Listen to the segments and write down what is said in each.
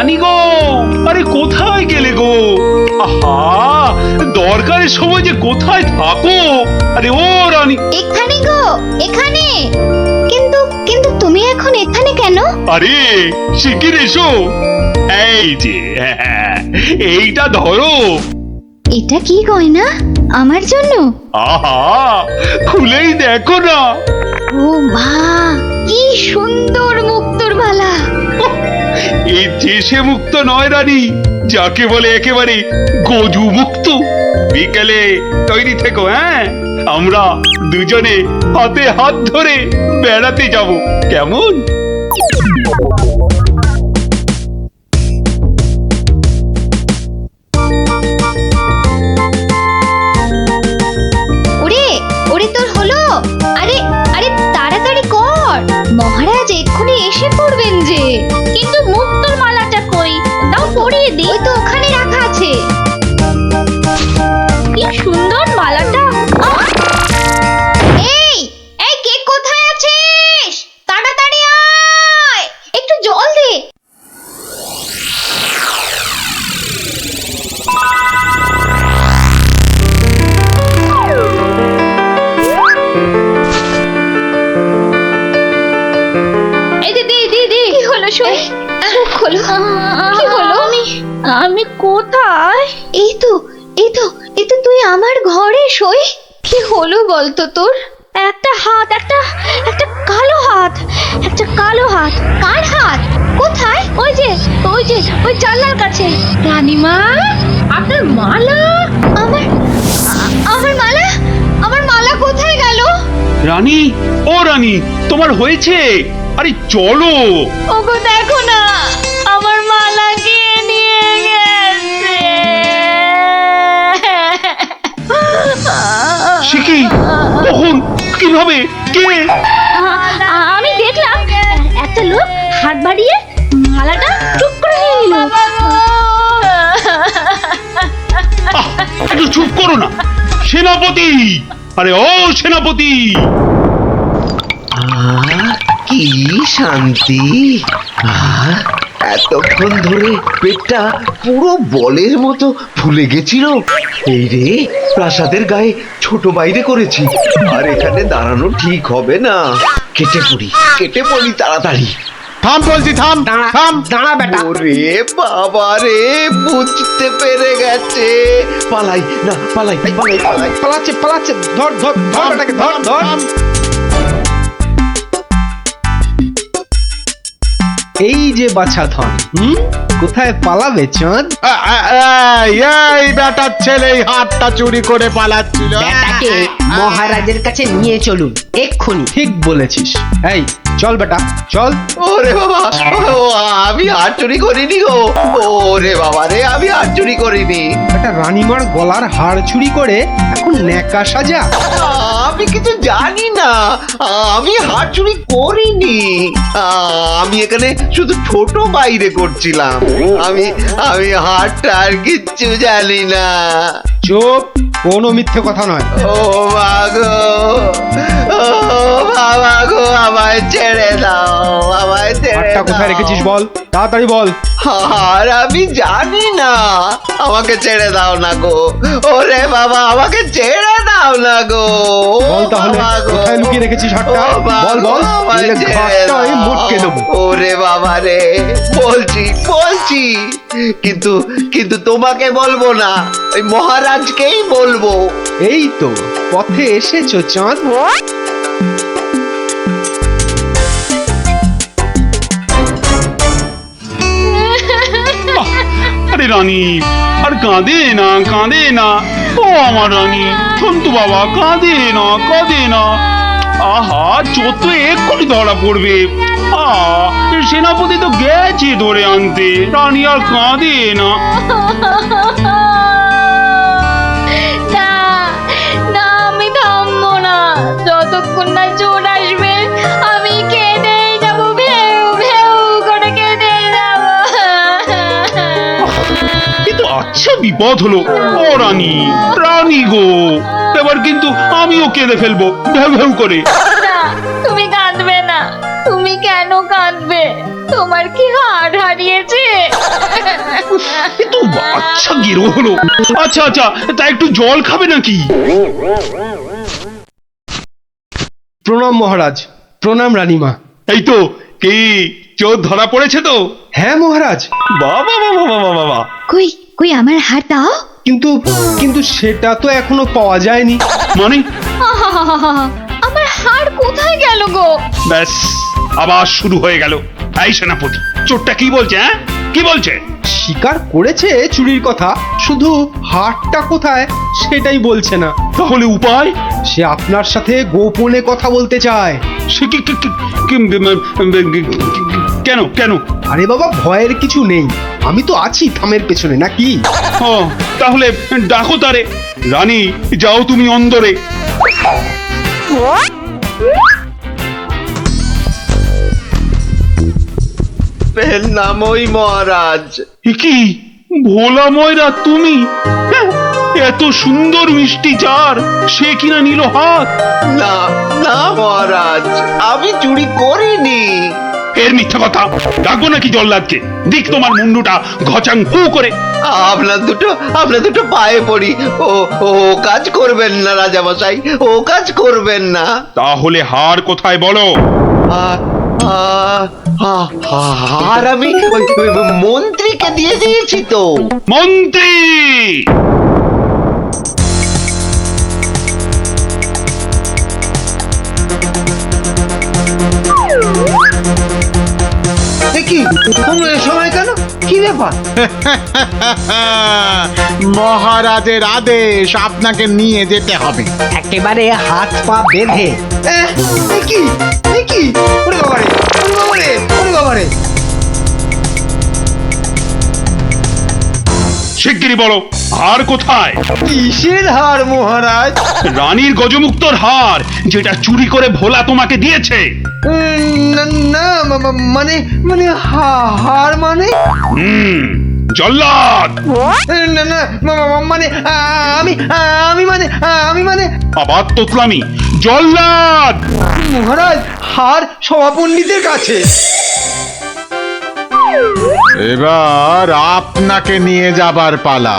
রানী গো, আরে কোথায় গেলে গো? আহা, দরকারের সময় যে কোথায় থাকো? আরে ও রানী। এখানে গো, এখানে। কিন্তু কিন্তু তুমি এখন এখানে কেন? আরে শিগগির এসো। এই যে এইটা ধরো। এটা কি গয়না? আমার জন্য? আহা, খুলেই দেখো না। ও মা, কি সুন্দর মুক্তোর মালা! এই যে সে মুক্ত নয় রানী, যাকে বলে একেবারে গজু মুক্ত। বিকেলে তৈরি থেকো, হ্যাঁ? আমরা দুজনে হাতে হাত ধরে বেড়াতে যাব, কেমন? ওরে ওরে, তোর হলো? আরে আরে, তাড়াতাড়ি কর, মহারাজ এক্ষুনি এসে পড়বেন যে। কিন্তু মুক্তোর মালাটা কই? দাও পরিয়ে দিই। ওই তো ওখানে রাখা আছে। কি সুন্দর মালাটা! এই এই, কে কোথায় আছিস? তাড়াতাড়ি আয়, একটু জল দে। এই দে দে দে দে। কি হলো শুনি? চোখ খোলো। কি হলো? আমি কোথায়? এই তো এই তো এই তো, তুই আমার ঘরে সই। কি হলো বলতো তোর? একটা হাত, একটা একটা কালো হাত, একটা কালো হাত। কার হাত? কোথায়? ওই যে ওই যে ওই জানলার কাছে। রানীমা, আপনার মালা! আমার আমার মালা, আমার মালা কোথায় গেল? রানী, ও রানী, তোমার হয়েছে? আরে চলো। ওগো দেখো না, আমার মালা কে নিয়ে গেছে। সে কি? কখন? কিভাবে? কে? আমি দেখলাম একটা লোক হাত বাড়িয়ে মালাটা চুপ করে নিয়ে নিল। আহ, একটু চুপ করো না সেনাপতি। আরে ও সেনাপতি! কি শান্তি! এতক্ষণ ধরে পেটটা পুরো বলের মতো ফুলে গেছিল। এই রে, প্রাসাদের গায়ে ছোট বাইরে করেছি, আর এখানে দাঁড়ানো ঠিক হবে না। কেটে পড়ি তাড়াতাড়ি। থাম বলছি, থাম থাম। দাঁড়া বেটা। ওরে বাবা রে, বুঝতে পেরে গেছে। পালাই না, পালাই পালাই পালাই। পালাচ্ছে পালাচ্ছে, ধর ধর ধর বেটাকে, ধর ধর। এই যে বাছা ধন, কোথায় পালাবে চাঁদ? এই বেটার ছেলে এই হাতটা চুরি করে পালাচ্ছিল। বেটাকে মহারাজের কাছে নিয়ে চলুন এক্ষুনি। ঠিক বলেছিস। এই চল বেটা চল। ওরে বাবা, ও আমি হাত চুরি করিনি গো। ওরে বাবা রে, আমি হাত চুরি করিনি। একটা রানীমার গলার হার চুরি করে এখন ন্যাকা সাজা। আমি কিছু জানি না, আমি হাত চুরি করিনি। আমি এখানে শুধু ছোট বাইরে করছিলাম। আমি আমি হাতটা আর কিচ্ছু জানি না। চুপ, কোনো মিথ্যে কথা নয়। ও মাগো, ও বাবা গো, আমায় ছেড়ে দাও, আমায় ছেড়ে হারটা কোথায় দাও। রেখেছিস বল, তাড়াতাড়ি বল। আর আমি জানি না, আমাকে ছেড়ে দাও না গো। ওরে বাবা, আমাকে ছেড়ে দাও না গো। বল তাহলে, বাবা গো। কোথায় লুকিয়ে রেখেছিস হারটা? ও বাবা বল বল, গো, আমায় নইলে ছেড়ে ঘাটটা আমি দাও। মোটকে দেবো। ওরে বাবা রে, বলছি বলছি, কিন্তু কিন্তু তোমাকে বলবো না, ওই মহারাজকেই বলবো। এই তো পথে এসেছো চাঁদ। আরে রানী, আর কাঁদে না, কাঁদে না। ও আমার রানী, সন্তু বাবা, কাঁদে না, কাঁদে না। আহা, চোর তো এক্ষুনি ধরা পড়বে। সেনাপতি তো গেছে ধরে আনতে। রানী আর কাঁদে না। না না, আমি থামবো না যতক্ষণ না চোর আসবে। আমি কেঁদেই যাবো, ভেউ ভেউ করে কেঁদে যাবো। কিন্তু আচ্ছা বিপদ হলো। ও রানী, রানী গো, এবার কিন্তু আমিও কেঁদে ফেলবো ভেউ ভেউ করে। না, তুমি কাঁদবে না, তুমি তুমি কেন কাঁদবে? তোমার কি হাড় হারিয়েছে? এ তো আচ্ছা গেরো হলো। আচ্ছা আচ্ছা, তা একটু জল খাবে নাকি? প্রণাম মহারাজ, প্রণাম রানীমা। এই তো, কি চোর ধরা পড়েছে তো? হ্যাঁ মহারাজ, বাবা বাবা বাবা বাবা, কই কই আমার হাড় দাও। কিন্তু কিন্তু সেটা তো এখনো পাওয়া যায়নি। মানে আহাহাহাহা, আমার হাড় কোথায় গেল গো? ব্যাস, আবার শুরু হয়ে গেল। এই সেনাপতি, চোরটা কি বলছে? হ্যাঁ, কি বলছে? স্বীকার করেছে চুরির কথা, শুধু হাটটা কোথায় সেটাই বলছে না। তাহলে উপায়? সে আপনার সাথে গোপনে কথা বলতে চায়। সে কেন কেন? আরে বাবা, ভয়ের কিছু নেই, আমি তো আছি থামের পেছনে, নাকি? ও, তাহলে ডাকো তারে। রানী, যাও তুমি অন্দরে। এর নামই মহারাজ। এ কি ভোলা ময়রা তুমি? হ্যাঁ, এত সুন্দর মিষ্টি চার, সে কিনা নিল হাত। না না মহারাজ, আমি চুরি করিনি। এর মিথ্যা কথা। ডাকবো নাকি জল্লাদকে? দিক তোমার মুন্ডুটা ঘচাং ফু করে। আপনার দুটো পায়ে পড়ি। ও ও কাজ করবেন না রাজামশাই, ও কাজ করবেন না। তাহলে হার কোথায় বলো? আর আমি ওই মন্ত্রীকে দিয়ে দিয়েছি তো। মন্ত্রী! কি সময় কেন? কি ব্যাপার? মহারাজের আদেশ, আপনাকে নিয়ে যেতে হবে। একেবারে হাত পা বেঁধে। কি ওরে বাবারে, ওরে বাবারে, ওরে বাবারে! শিগগিরই বলো, হার কোথায়? কিসের হার মহারাজ? রানীর গজমুক্তর হার, যেটা চুরি করে ভোলা তোমাকে দিয়েছে। না না, মানে মানে হার মানে? জল্লাদ! না না, মানে আমি মানে আবার তোতলামি। জল্লাদ! মহারাজ, হার সভাপণ্ডিতের কাছে। এবার আপনাকে নিয়ে যাবার পালা।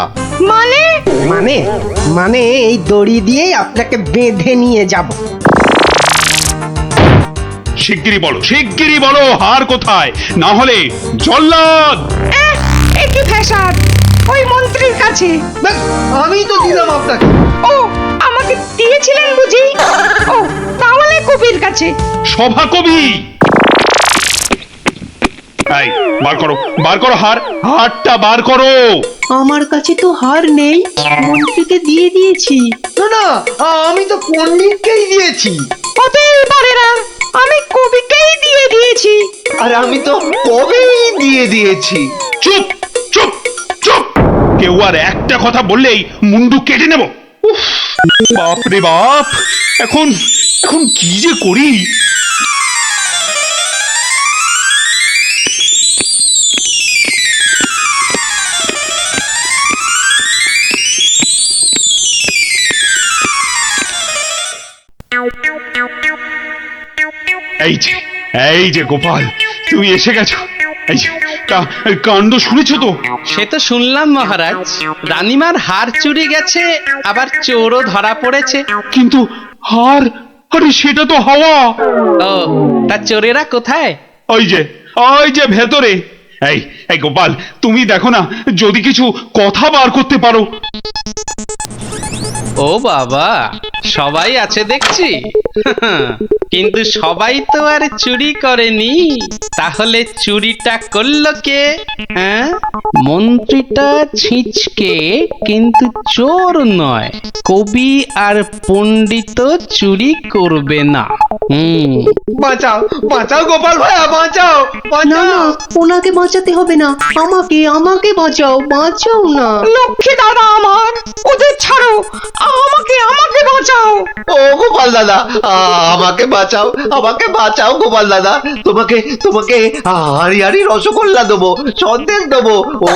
মানে মানে মানে এই দড়ি দিয়ে আপনাকে বেঁধে নিয়ে যাব। শিগগিরই বলো হার কোথায়, না হলে জল্লাদ! একই ফ্যাশন ওই মন্ত্রীর কাছে। ব্যাস, আমি তো দিলাম আপনাকে। ও আমাকে দিয়েছিলেন বুঝি? ও তাহলে কবির কাছে। সভা কবি! এই, বার করো হার, হারটা বার করো। আমার কাছে তো হার নেই, মন্ত্রীকে দিয়ে দিয়েছি। না না, আমি তো পণ্ডিতকেই দিয়েছি। হতেই পারে না, আমি কবিকেই দিয়ে দিয়েছি। আর আমি তো কবেই দিয়ে দিয়েছি। চুপ চুপ চুপ! কেউ আর একটা কথা বললেই মুন্ডু কেটে নেব। উফ, বাপ রে বাপ! এখন এখন কি যে করি! এই যে গোপাল, তুমি এসে গেছো। এই যে, কাণ্ড শুনেছো তো? সে তো শুনলাম মহারাজ, রানীমার হার চুরি গেছে, আবার চোরও ধরা পড়েছে। কিন্তু হার, আরে সেটা তো হাওয়া। ও, তা চোরেরা কোথায়? ওই যে ভেতরে। এই এই গোপাল, তুমি দেখো না, যদি কিছু কথা বার করতে পারো। ও বাবা, সবাই আছে দেখছি। কিন্তু সবাই তো আর চুরি করেনি, তাহলে চুরিটা করলো কে? হ্যাঁ, মন্ত্রীটা ছিঁচকে, কিন্তু চোর নয়। কবি আর পণ্ডিত চুরি করবে না। বাঁচাও বাঁচাও গোপাল ভাইয়া, বাঁচাও না না, ওনাকে বাঁচাতে হবে না, আমাকে বাঁচাও, বাঁচাও না। লক্ষ্মী দাদা আমার, ওদের ছাড়ো, আমাকে বাঁচাও। ও গোপাল দাদা, আমাকে বাঁচাও গোপাল দাদা। তোমাকে হাড়ি রসগোল্লা দেবো, সন্দেশ দেবো। ও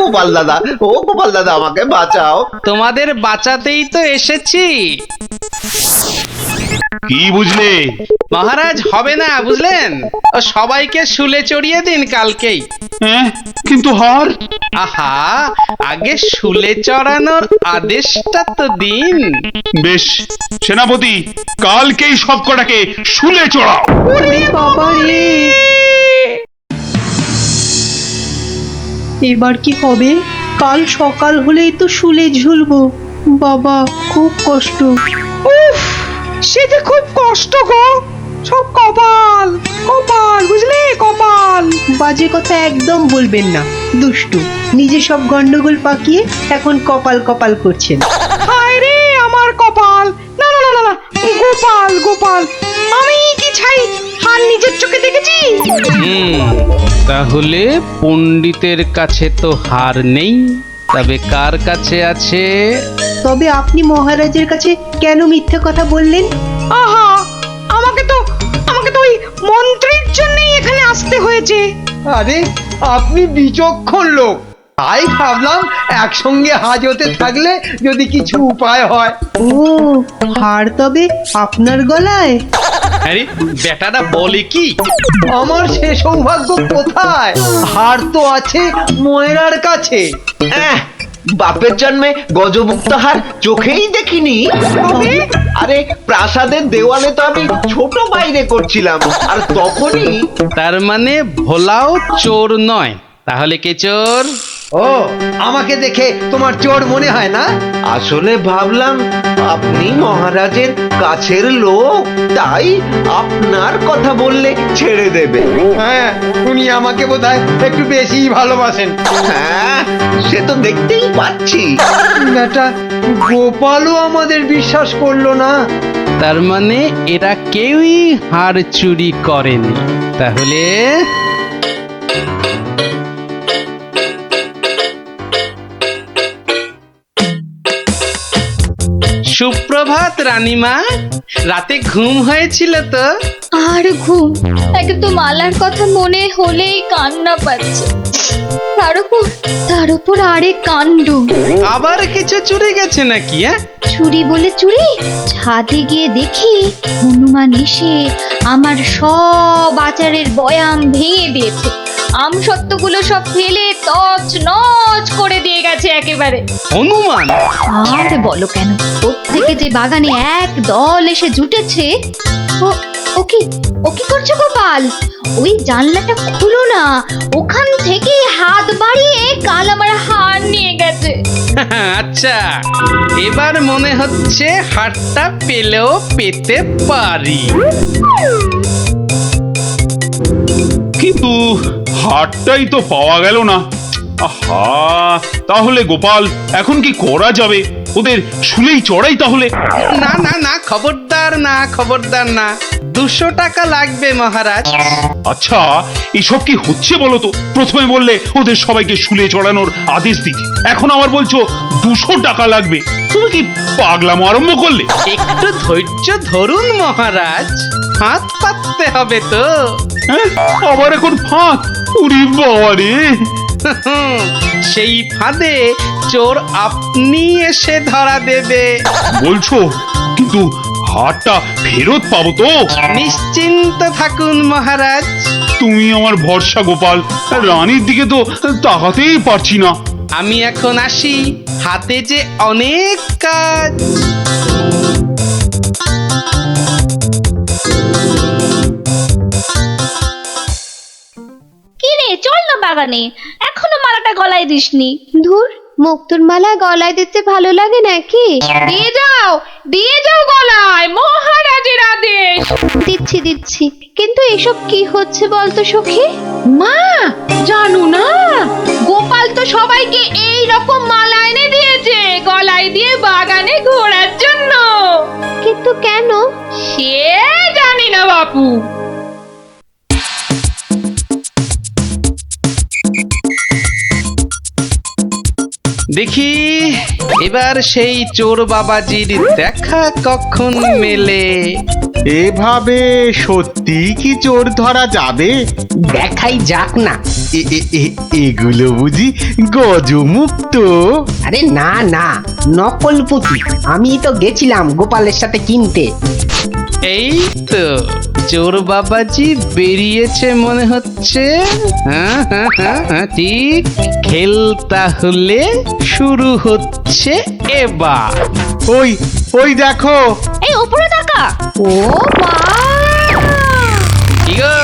গোপাল দাদা, আমাকে বাঁচাও। তোমাদের বাঁচাতেই তো এসেছি। কি বুঝলে? মহারাজ হবে না বুঝলেন, ও সবাইকে শুলে চড়িয়ে দিন কালকেই। হ্যাঁ, কিন্তু হার? আহা, আগে শুলে চড়ানোর আদেশটা তো দিন। বেশ, সেনাপতি কালকেই সব কটাকে শুলে চড়াও। ওরে বাবা রে, এবার কি হবে? কাল সকাল হলেই তো শুলে ঝুলবো। বাবা, খুব কষ্ট। উফ, সে যে খুব কষ্ট গো। সব কপাল কপাল, বুঝলে, কপাল। বাজে কথা একদম বলবেন না, দুষ্টু। নিজে সব গন্ডগোল পাকিয়ে এখন কপাল কপাল করছেন। হায় রে আমার কপাল! না না না না না, গোপাল গোপাল, আমি কি ছাই হার নিজের চোখে দেখেছি? তাহলে পণ্ডিতের কাছে তো হার নেই, তবে কার কাছে আছে? তবে আপনি মহারাজের কাছে কেন মিথ্যে কথা বললেন? আহা, আমাকে তো ওই মন্ত্রীর জন্যই এখানে আসতে হয়েছে। আরে আপনি বিচক্ষণ লোক, তাই ভাবলাম একসঙ্গে হাজতে থাকলে যদি কিছু উপায় হয়। ও, হার তবে আপনার গলায়? আরে বেটাটা বলে কি? আমার সে সৌভাগ্য কোথায়? হার তো আছে ময়রার কাছে। বাপের জন্মে গজমুক্ত হার চোখেই দেখিনি। আরে প্রাসাদের দেওয়ালে তো আমি ছোট বাইরে করছিলাম, আর তখনই। তার মানে ভোলাও চোর নয়, তাহলে কে চোর? ও, আমাকে দেখে তোমার চোর মনে হয় না? আসলে ভাবলাম আপনি মহারাজের কাছের লোক, তাই আপনার কথা বললে ছেড়ে দেবে। হ্যাঁ, উনি আমাকে বোধহয় একটু বেশি ভালোবাসেন। হ্যাঁ, সে তো দেখতেই পাচ্ছি। বেটা গোপালও আমাদের বিশ্বাস করলো না। তার মানে এরা কেউই হার চুরি করেনি। তাহলে সুপ্রভাত রানীমা, রাতে ঘুম হয়েছিল তো? আর ঘুম, একদম মালার কথা মনে হলেই কান্না পাচ্ছে। তার উপর আরেক কাণ্ড। আবার কিছু চুরি গেছে নাকি? চুরি বলে চুরি, ছাদে গিয়ে দেখি হনুমান এসে আমার সব আচারের বয়াম ভেঙে দিয়েছে। আমসত্ত্বগুলো সব ফেলে তছ নছ করে দিয়ে গেছে একেবারে। হনুমান? আর বলো কেন, প্রত্যেকে যে বাগানে এক দল এসে জুটেছে। ও কি করছো গোপাল? ওই জানলাটা খুলো না, ওখান থেকে হাত বাড়িয়ে কাল আমার হার নিয়ে গেছে। আচ্ছা, এবার মনে হচ্ছে হারটা পেলেও পেতে পারি। কিন্তু হারটাই তো পাওয়া গেল না। আহা, তাহলে গোপাল এখন কি করা যাবে? ওদের শুলেই চড়াই তাহলে। না না না, খবরদার না, খবরদার না। 200 টাকা লাগবে মহারাজ। আচ্ছা, এসব কি হচ্ছে বলো তো? প্রথমে বললে ওদের সবাইকে শুলে চড়ানোর আদেশ দিতে, এখন আবার বলছো 200 টাকা লাগবে। তুমি কি পাগলামো আরম্ভ করলে? একটু ধৈর্য ধরুন মহারাজ, হাত পাততে হবে তো। হ্যাঁ, আবার এখন ফাঁক? উরি বাবা রে! সেই ফাঁদে চোর আপনি এসে ধরা দেবে। বলছো, কিন্তু হারটা ফেরত পাবো তো? নিশ্চিন্ত থাকুন মহারাজ। তুমি আমার ভরসা গোপাল, রানীর দিকে তো তাকাতেই পারছি না। আমি এখন আসি, হাতে যে অনেক কাজ। কি রে, চল না বাগানে, এখনো মালাটা গলায় দিসনি। ধুর, মুক্তোর মালা গলায় দিতে ভালো লাগে নাকি? দিয়ে যাও গলায়, মহারাজের আদেশ। দিচ্ছি, কিন্তু এসব কি হচ্ছে বলতো সখী? মা, জানো না, গোপাল তো সবাইকে এই রকম মালা এনে দিয়েছে গলায় দিয়ে বাগানে ঘোরার জন্য। কিন্তু কেন সে জানি না বাপু। দেখি এবার সেই চোর বাবাজির দেখা কখন মেলে। এভাবে সত্যি কি চোর ধরা যাবে? দেখাই যাক না। এগুলো বুঝি গজমুক্ত? আরে না না, নকল পুঁতি। আমি তো গেছিলাম গোপালের সাথে কিনতে। এই তো চোর বাবাজি বেরিয়েছে মনে হচ্ছে। হ্যাঁ হ্যাঁ হ্যাঁ হ্যাঁ ঠিক, খেল তাহলে শুরু হচ্ছে এবার। ওই ওই দেখো, এই উপরে তাকা। ও মা, কি গো,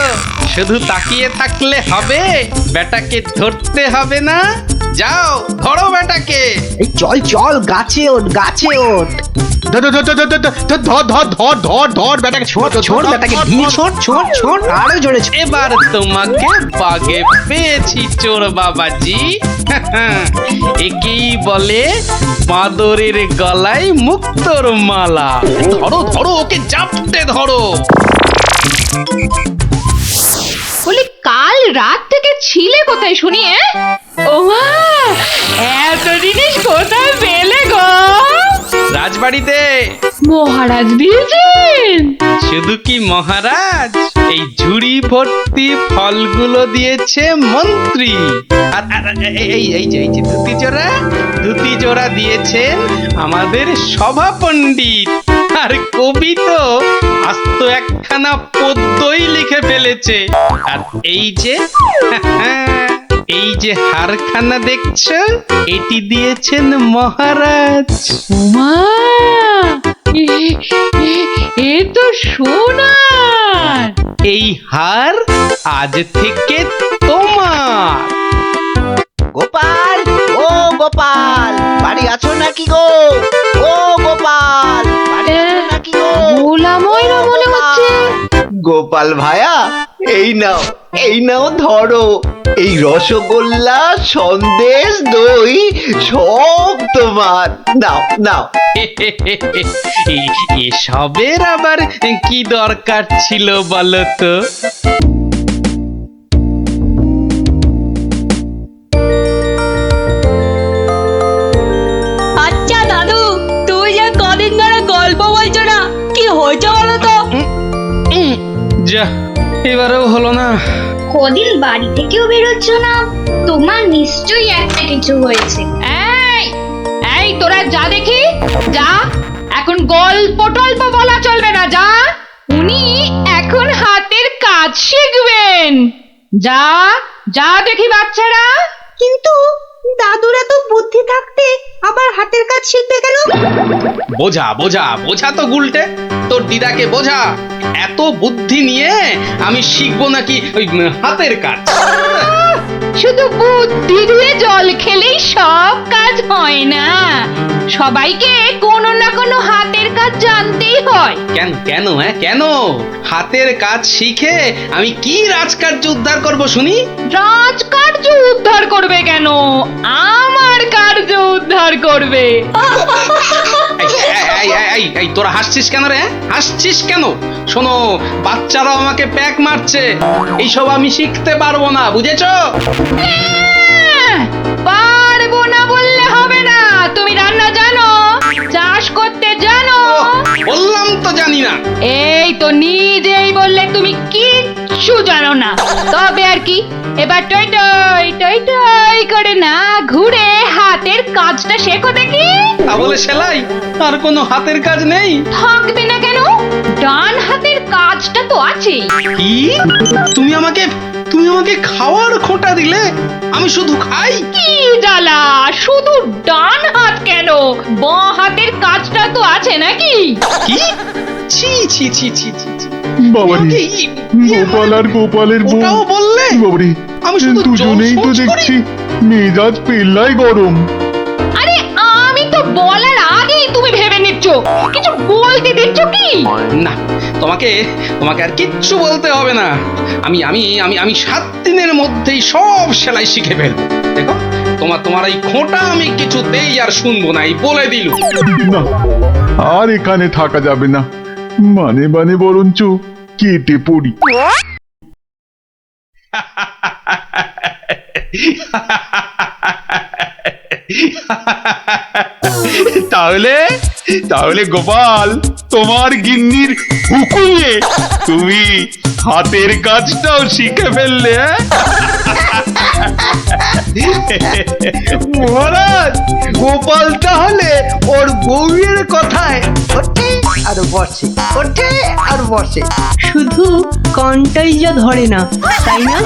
শুধু তাকিয়ে থাকলে হবে? বেটাকে ধরতে হবে না? যাও ধরো বেটাকে। এই চল চল, গাছে ওঠ, গাছে ওঠ। ধর ধর ধর ধর ধর ধর ধর ধর ধর ধর বেটাকে ছোট ছোট বেটাকে ধীরে ছোট ছোট ছোট, আরো জোরে ছোট। এবার তোমাকে বাগে পেয়েছি চোর বাবাজি। একেই বলে বাঁদরের গলায় মুক্তোর মালা। ধরো ধরো, ওকে জাপটে ধরো। বলি কাল রাত থেকে ছিলে কোথায় শুনি? ও মা, এত জিনিস কোথায় পেলে গো? রাজবাড়িতে। মহারাজ দিয়েছেন? শুধু কি মহারাজ, এই ঝুড়ি ভর্তি ফলগুলো দিয়েছে মন্ত্রী। আর এই যে ধুতি জোড়া দিয়েছেন আমাদের সভা পণ্ডিত। আর কবি তো আস্ত একখানা পদ্যই লিখে ফেলেছে। আর এই যে এই যে হারখানা দেখছো, এটি দিয়েছেন মহারাজ। মা, এ তো সোনার। এই হার আজ থেকে তোমার। গোপাল, ও গোপাল, বাড়ি আছো নাকি গো? ও গোপাল, বাড়ি আছো নাকি গো? ভোলা ময়রা মনে হচ্ছে। গোপাল ভায়া, এই নাও, এই নাও ধরো। এই রসগোল্লা, সন্দেশ, দই সব তোমার। নাও নাও। এসবের আবার কি দরকার ছিল বলো তো? আচ্ছা দাদু, তুই যে কদিন ধরে গল্প বলছো না, কি হয়েছে বলো তো? যা, এবারেও হলো না। কদিন বাড়ি থেকেও বেরোচ্ছ না, তোমার নিশ্চয়ই একটা কিছু হয়েছে। এই এই, তোরা যা দেখি, যা। এখন গল্প টল্প বলা চলবে না, যা। উনি এখন হাতের কাজ শিখবেন। যা যা দেখি বাচ্চারা। কিন্তু দাদুরা তো বুদ্ধি থাকতে আবার হাতের কাজ শিখবে কেন? বোঝা বোঝা বোঝা তো গুলটে, তোর দিদাকে বোঝা। এত বুদ্ধি নিয়ে আমি শিখবো নাকি ওই হাতের কাজ? শুধু বুদ্ধি দিয়ে জল খেলেই সব কাজ হয় না, সবাইকে কোনো না কোনো হাতের কাজ জানতেই হয়। কেন কেন কেন? হাতের কাজ শিখে আমি কি রাজকার্য উদ্ধার করব শুনি? রাজকার্য উদ্ধার করবে কেন, আমার কার্য উদ্ধার করবে। এই তোরা হাসছিস কেন রে? হাসছিস কেন? শোনো, বাচ্চারাও আমাকে প্যাক মারছে। এইসব আমি শিখতে পারবো না, বুঝেছো? পারবো না বললে হবে না। তুমি রান্না জানো, চাষ করতে জানো? বললাম তো জানি না। এই তো নিজেই বললে তুমি কিচ্ছু জানো না। তবে আর কি, এবার টই টই টই টই করে না ঘুরে হাতের কাজটা শেখো দেখি। তা বলে সেলাই? আর কোনো হাতের কাজ নেই? থাকবে না কেন, ডান হাতের কাজটা তো আছে। কি? তুমি আমাকে খাওয়ার খোঁটা দিলে? আমি শুধু খাই? কি জ্বালা, শুধু ডান হাত কেন, বাঁ হাতের কাজটা তো আছে নাকি? কি? ছি ছি ছি ছি ছি ছি। বাবারে, আমাকে গোপাল আর গোপালের বউ, ওটাও বললে? বাবারে, আমি শুধু দুজনেই তো জোর সোচ করি। দেখছি মেজাজ পেল্লাই গরম। আরে আমি তো বলার আগেই তুমি ভেবে নিচ্ছ, কিছু বলতে দিচ্ছ কি? না, তোমাকে আর কিচ্ছু বলতে হবে না। আমি আমি আমি আমি 7 দিনের মধ্যেই সব সেলাই শিখে ফেলবো। দেখো, তোমার এই খোঁটা আমি কিছুতেই আর শুনবো না, এই বলে দিল। না, আর এখানে থাকা যাবে না, মানে মানে বরঞ্চ কেটে পড়ি। তাহলে তাহলে গোপাল, তোমার গিন্নির হুকুমে তুমি হাতের কাজটাও শিখে ফেললে, হ্যাঁ? মহারাজ, গোপাল তাহলে ওর বউয়ের কথায় ওঠে আর বসে, ওঠে আর বসে। শুধু কনটাই যা ধরে না, তাই না?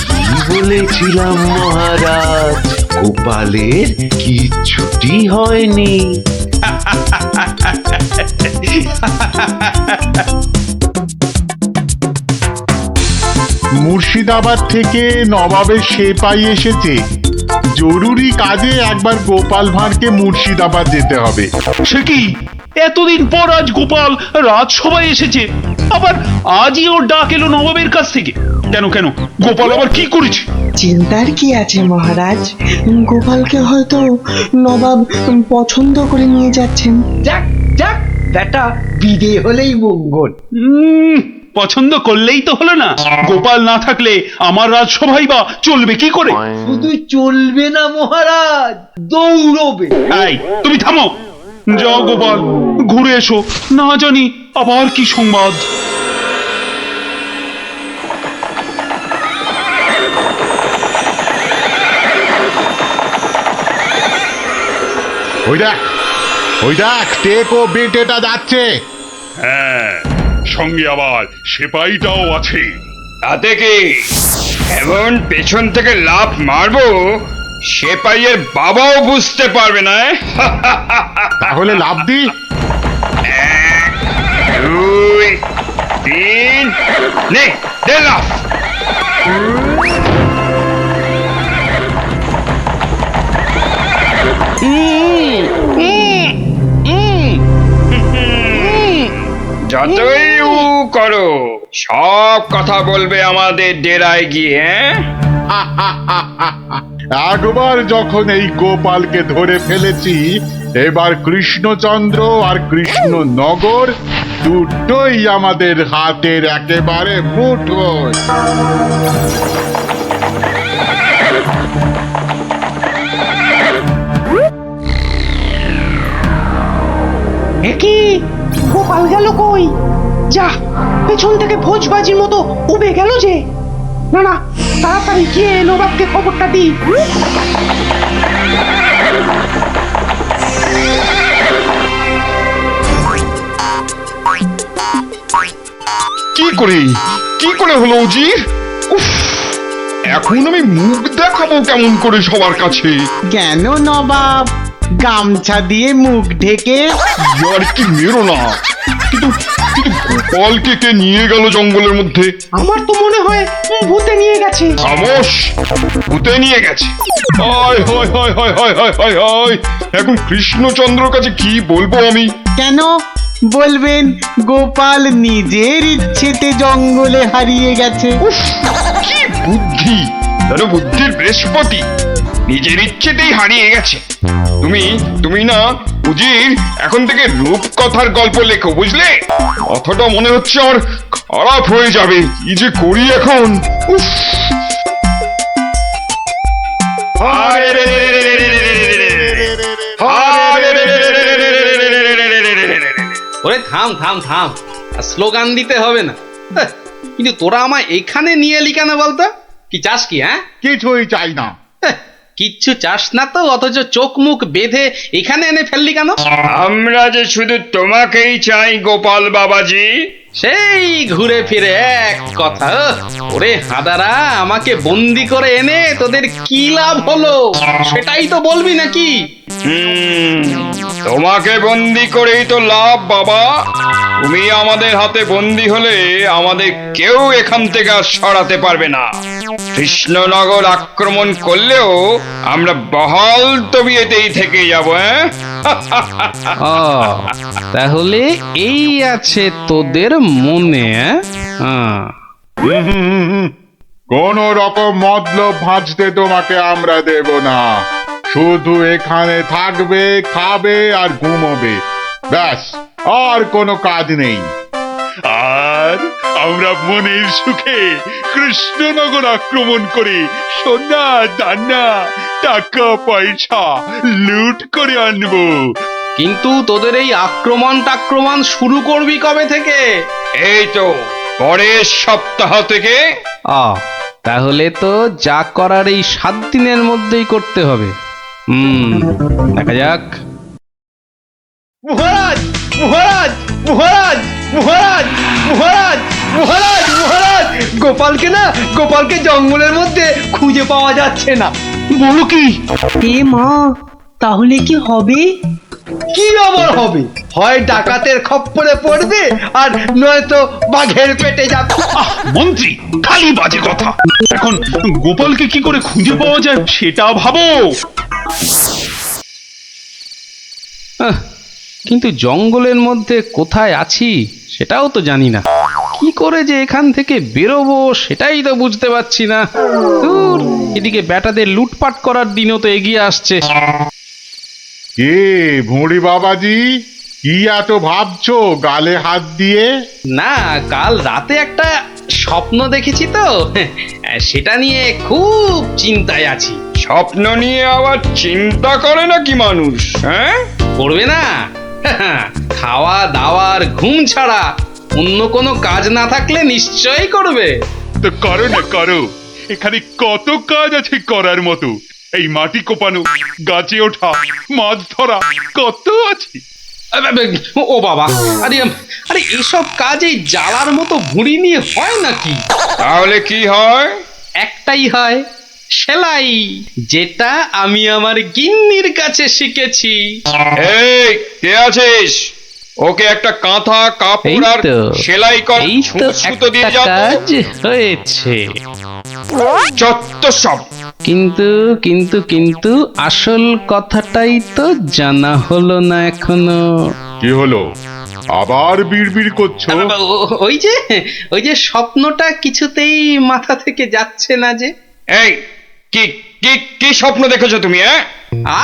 কি বলেছিলাম মহারাজ, গোপালের কিচ্ছুটি হয়নি। মুর্শিদাবাদ থেকে নবাবের সেপাই এসেছে, জরুরি কাজে একবার গোপাল ভাঁড়কে মুর্শিদাবাদ যেতে হবে। সে কি, এতদিন পর আজ গোপাল রাজসভায় এসেছে, আবার আজই ওর ডাক এলো নবাবের কাছ থেকে? কেন কেন, গোপাল আবার কি করেছে? চিন্তার কি আছে মহারাজ, গোপালকে হয়তো নবাব পছন্দ করে নিয়ে যাচ্ছেন। যাক যাক, বেটা বিদে হলেই মঙ্গল। পছন্দ করলেই তো হলো না? গোপাল না থাকলে আমার রাজসভাই বা চলবে কি করে? শুধু চলবে না মহারাজ, দৌড়বে। এই, তুমি থামো। যাও গোপাল, ঘুরে এসো, না জানি আবার কি সংবাদ। ওই দেখ, ওই দেখ, টেকো বেটেটা যাচ্ছে। হ্যাঁ, সঙ্গে আবার সেপাইটাও আছে। তাতে কি এমন পেছন থেকে লাফ মারবো সেপাইয়ের বাবাও বুঝতে পারবে না। তাহলে লাভ দি। 1, 2, 3, নে দে লাফ। যতই উ করো, সব কথা বলবে আমাদের ডেরায় গিয়ে, হ্যাঁ? একবার যখন এই গোপালকে ধরে ফেলেছি, এবার কৃষ্ণচন্দ্র আর কৃষ্ণনগর দুটোই আমাদের হাতের একেবারে মুঠোয়। কি গোপাল গেল কই? যা, পেছন থেকে ভোজবাজির মতো উবে গেল যে। না না, তাড়াতাড়ি গিয়ে নবাবকে খবরটা দি। কি করে হলো উজির? উফ, এখন আমি মুখ দেখাবো কেমন করে সবার কাছে? কেন নবাব, গামছা দিয়ে মুখ ঢেকে? আর কি মেরো না, কিন্তু কিন্তু গোপালকে কে নিয়ে গেল জঙ্গলের মধ্যে? আমার তো মনে হয় ভূতে নিয়ে গেছে। খামোশ, ভূতে নিয়ে গেছে। হায় হায় হায় হায় হায় হায় হায় হায়, এখন কৃষ্ণচন্দ্রর কাছে কি বলবো আমি? কেন বলবেন গোপাল নিজের ইচ্ছেতে জঙ্গলে হারিয়ে গেছে? উফ, কি বুদ্ধি! ধরো বুদ্ধির বৃহস্পতি, নিজের ইচ্ছেতেই হারিয়ে গেছে। তুমি তুমি না উজির, এখন থেকে রূপকথার গল্প লেখো, বুঝলে? কথাটা মনে হচ্ছে আমার খারাপ হয়ে যাবে। কি যে করি এখন! উফ! ওরে থাম থাম থাম, আর স্লোগান দিতে হবে না। হ্যাঁ, কিন্তু তোরা আমায় এখানে নিয়ে এলি কেন বলতো? কি চাস কি, হ্যাঁ? কিছুই চাই না। হ্যাঁ, কিচ্ছু চাস না তো, অথচ চোখ মুখ বেঁধে এখানে এনে ফেললি কেন? আমরা যে শুধু তোমাকেই চাই গোপাল বাবাজি। সেই ঘুরে ফিরে এক কথা। ওরে হাদারা, আমাকে বন্দি করে এনে তোদের কি লাভ হলো সেটাই তো বলবি নাকি? তোমাকে বন্দি করেই তো লাভ বাবা। তুমি আমাদের হাতে বন্দি হলে আমাদের কেউ এখান থেকে আর সরাতে পারবে না। কৃষ্ণনগর আক্রমণ করলেও আমরা বহাল তবিয়েতেই থেকে যাবো, হ্যাঁ? ও, তাহলে এই আছে তোদের মনে, হ্যাঁ? কোন রকম মতলব ভাঁজতে তোমাকে আমরা দেব না। শুধু এখানে থাকবে, খাবে আর ঘুমোবে, ব্যাস, আর কোনো কাজ নেই। আর আমরা মনের সুখে কৃষ্ণনগর আক্রমণ করে সোনা দানা টাকা পয়সা লুট করে আনবো। কিন্তু তোদের এই আক্রমণ শুরু করবি কবে থেকে? এই তো পরের সপ্তাহ থেকে। তাহলে তো যা করার এই 7 দিনের মধ্যেই করতে হবে। দেখা যাক। মহারাজ মহারাজ মহারাজ মহারাজ মহারাজ মহারাজ মহারাজ গোপালকে জঙ্গলের মধ্যে খুঁজে পাওয়া যাচ্ছে না। বলো কি? এ মা, তাহলে কি হবে? কি আবার হবে? হয় ডাকাতের খপ্পরে পড়বে আর নয়তো বাঘের পেটে যাবে। মন্ত্রী খালি বাজে কথা। এখন গোপালকে কি করে খুঁজে পাওয়া যায় সেটা ভাবো। কিন্তু জঙ্গলের মধ্যে কোথায় আছি সেটাও তো জানি না। কি করে যে এখান থেকে বেরোবো সেটাই তো বুঝতে পারছি না। দূর, এদিকে বেটাদের লুটপাট করার দিনও তো এগিয়ে আসছে। কে ভুঁড়ি বাবাজি, কি এত ভাবছো গালে হাত দিয়ে? না, কাল রাতে একটা স্বপ্ন দেখেছি তো, সেটা নিয়ে খুব চিন্তায় আছি। স্বপ্ন নিয়ে আবার চিন্তা করে নাকি মানুষ? হ্যাঁ, করবে না? খাওয়া দাওয়ার ঘুম ছাড়া অন্য কোনো কাজ না থাকলে নিশ্চয়ই করবে। তো করো না করো, এখানে কত কাজ আছে করার মতো। এই মাটি কোপানো, গাছে ওঠা, মাছ ধরা, কত আছে। ও বাবা, আরে এসব কাজ এই জ্বালার মতো ভুঁড়ি নিয়ে হয় নাকি? তাহলে কি হয়? একটাই হয়, সেলাই, যেটা আমি আমার গিন্নির কাছে শিখেছি। এই কে আছিস? ওকে একটা কাঁথা কাপড় আর সেলাই কর, সুতো দিয়ে যাও। কাজ হয়েছে, যত সব। কিন্তু কিন্তু কিন্তু আসল কথাটাই তো জানা হলো না এখনো। কি হলো, আবার বিড়বিড় করছো? ওই যে স্বপ্নটা কিছুতেই মাথা থেকে যাচ্ছে না যে। এই কি কি কি স্বপ্ন দেখেছো তুমি?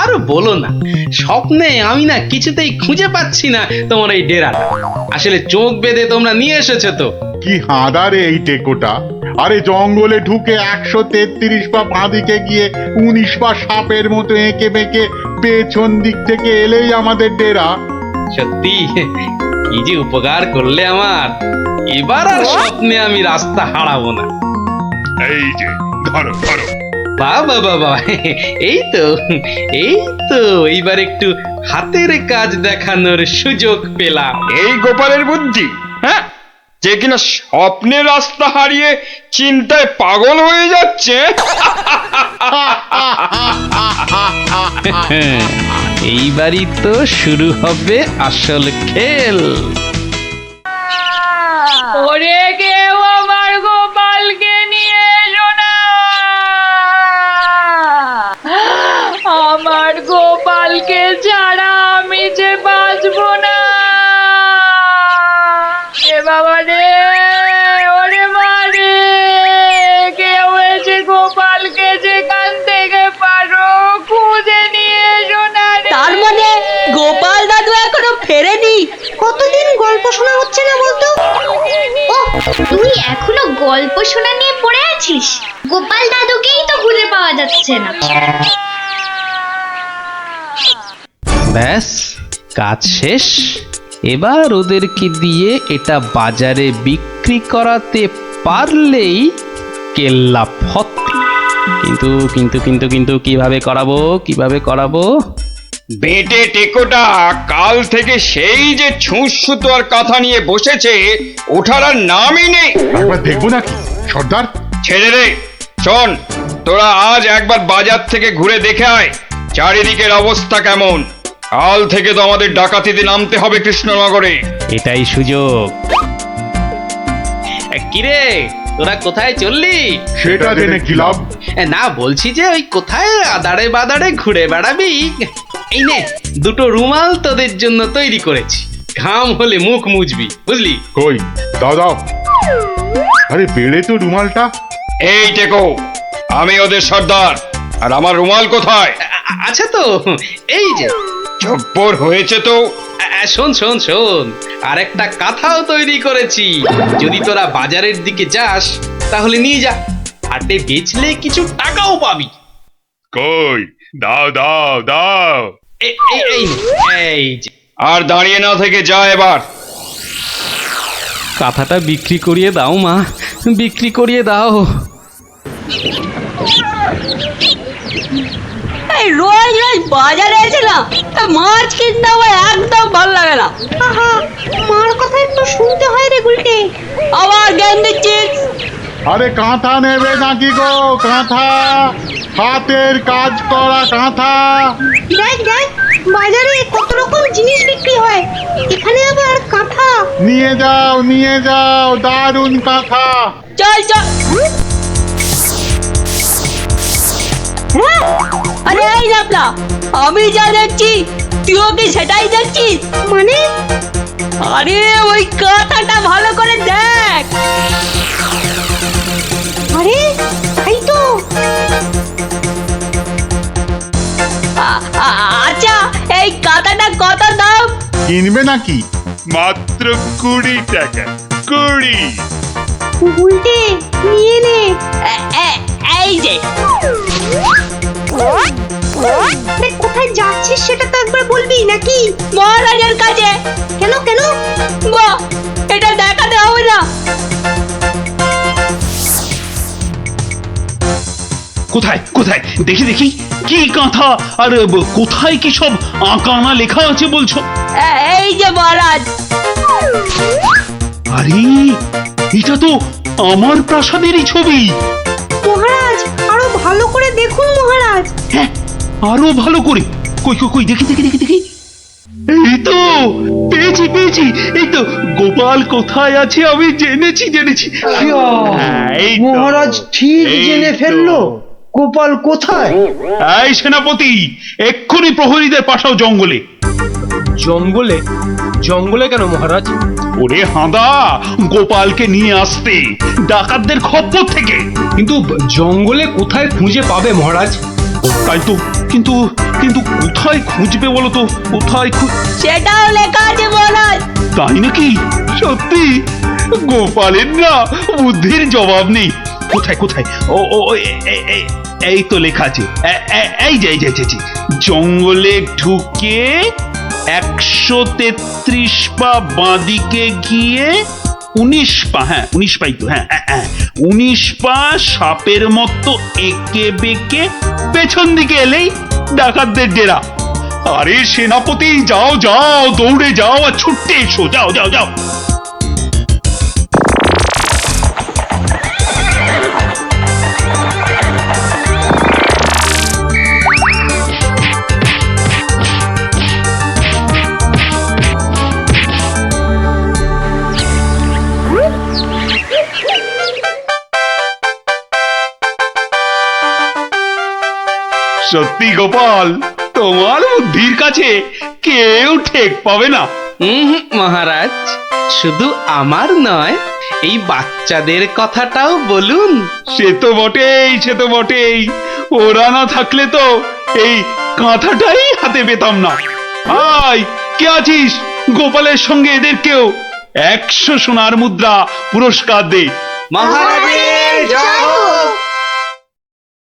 আর বলো না, স্বপ্নে আমি না কিছুতেই খুঁজে পাচ্ছি না তোমার এই ডেরাটা। আসলে চোখ বেঁধে তোমরা নিয়ে এসেছো তো। কি হাঁদারে এই টেকোটা! আরে জঙ্গলে ঢুকে 133 পা বাঁদিকে গিয়ে 19 পা সাপের মতো এঁকে বেঁকে পেছন দিক থেকে এলেই আমাদের ডেরা। সত্যি কি যে উপকার করলে আমার। এবার আর স্বপ্নে আমি রাস্তা হারাবো না। এই যে ধরো ধরো। বাবা বাবা, এই তো এইবার একটু হাতের কাজ দেখানোর সুযোগ পেলাম। এই গোপালের বুদ্ধি, হ্যাঁ, যে কিনা স্বপ্নে রাস্তা হারিয়ে চিন্তায় পাগল হয়ে যাচ্ছে। এইবারই তো শুরু হবে আসল খেল। ওরে কেউ আমার গোপালকে নিয়ে এসো না, আমার গোপালকে ছাড়া আমি যে বাঁচবো না। এ বাবা রে, ওরে মা রে, কেউ এসে গোপালকে যেখান থেকে পারো খুঁজে নিয়ে এসো না রে। তার মানে গোপাল দাদু এখনো ফেরেনি? কতদিন গল্প শোনা হচ্ছে না বলতো? ও, তুই এখনো গল্প শোনা নিয়ে পড়ে আছিস? গোপাল দাদুকেই তো খুঁজে পাওয়া যাচ্ছে না। ব্যাস, কাজ শেষ। এবার ওদেরকে দিয়ে এটা বাজারে বিক্রি করাতে পারলেই কেল্লা ফতে। কিন্তু কিন্তু কিন্তু কিন্তু কিভাবে করাবো? বেটে টেকোটা কাল থেকে সেই যে ছুঁচ সুতো আর কাঁথা নিয়ে বসেছে, ওঠার আর নামই নেই। একবার দেখবো নাকি সর্দার? ছেড়ে রে। শোন, তোরা আজ একবার বাজার থেকে ঘুরে দেখে আয় চারিদিকের অবস্থা কেমন। কাল থেকে তো আমাদের ডাকাতিতে নামতে হবে কৃষ্ণনগরে। এটাই সুযোগ। কিরে, তোরা কোথায় চললি? সেটা জেনে কি লাভ? না, বলছি যে ওই কোথায় আদারে বাদারে ঘুরে বেড়াবি। এই নে, 2টো রুমাল তোদের জন্য তৈরি করেছি। ঘাম হলে মুখ মুছবি, বুঝলি? কই দাদা, আরে বেড়ে তো রুমালটা। এই টেকো, আমি ওদের সর্দার, আর আমার রুমাল কোথায়? আচ্ছা তো, এই যে। জব্বর হয়েছে তো। শোন, আর একটা কাঁথাও তৈরি করেছি। যদি তোরা বাজারের দিকে যাস তাহলে নিয়ে যা, হাটে বেচলে কিছু টাকাও পাবি। কই দাও দাও দাও। এই যে আর দাঁড়িয়ে না থেকে যা এবার। কাঁথাটা বিক্রি করিয়ে দাও মা, বিক্রি করিয়ে দাও। এই রোজ রোজ বাজারে এসে না মাছ কিনতে আমার একদম ভালো লাগে না। আহা, মার কথা একটু শুনতে হয় রে গুলটে, আবার জ্ঞান দিচ্ছিস। আরে কাঁথা নেবে নাকি গো? কাঁথা, হাতের কাজ করা কাঁথা। দেখ দেখ বাজারে কত রকম জিনিস বিক্রি হয়, এখানে আবার কাঁথা। নিয়ে যাও দারুণ কাঁথা। চল চল। হ্যাঁ? আরে এই লাপলা, আমি যা দেখছি তুইও কি সেটাই দেখছিস? মানে আরে ওই কাঁথাটা ভালো করে দেখ। আরে তাই তো। আচ্ছা এই কাঁথাটা কত দাম? কিনবে নাকি? মাত্র 20 টাকা। 20। উল্টে নিয়ে নে। এই যে কোথায় যাচ্ছিস সেটা তো একবার বলবি নাকি? মহারাজের কাছে। কেন কেন? বাহ, এটা দেখাতে হবে না। কোথায় কোথায় দেখি দেখি কি কাঁথা আর কোথায় কি সব আঁকানা লেখা আছে বলছো? এই যে মহারাজ। আরে এটা তো আমার প্রাসাদেরই ছবি। মহারাজ আরো ভালো করে দেখুন মহারাজ। হ্যাঁ, আরো ভালো করে। কই কই কই দেখি দেখি দেখি দেখি। এই তো পেয়েছি পেয়েছি। এই তো গোপাল কোথায় আছে আমি জেনেছি। হ্যাঁ, এই তো, মহারাজ ঠিক এই জেনে তো। ফেললো গোপাল কোথায়। এই সেনাপতি, এক্ষুনি প্রহরীদের পাঠাও জঙ্গলে। জঙ্গলে? জঙ্গলে কেন মহারাজ? ওরে হাঁদা, গোপালকে নিয়ে আসতে ডাকাতদের খপ্পর থেকে। কিন্তু জঙ্গলে কোথায় খুঁজে পাবে মহারাজ? তাই তো, কিন্তু কিন্তু কোথায় খুঁজবে বলো তো? কোথায় সেটাও লেখা আছে মহারাজ। তাই নাকি? সত্যি? গোপালের না বুদ্ধির জবাব নেই। কোথায় কোথায়? ও ও এই তো লেখা আছে। এই যে জঙ্গলে ঢুকে 133 পা বাঁদিকে গিয়ে 19 পা, হ্যাঁ 19 পাই তো, হ্যাঁ 19 পা সাপের মতো এঁকে বেঁকে পেছন দিকে এলেই ডাকাতদের ডেরা। আরে সেনাপতি, যাও যাও, দৌড়ে যাও আর ছুটতে এসো, যাও যাও যাও। সত্যি গোপাল, তোমার বুদ্ধির কাছে কেউ ঠেক পাবে না। মহারাজ, শুধু আমার নয়, এই বাচ্চাদের কথাটাও বলুন। সে তো বটেই। ওরা না থাকলে তো এই কাঁথাটাই হাতে পেতাম না। আয়, কে আছিস? গোপালের সঙ্গে এদেরকেও 100 সোনার মুদ্রা পুরস্কার দে। মহারাজের জয় হোক।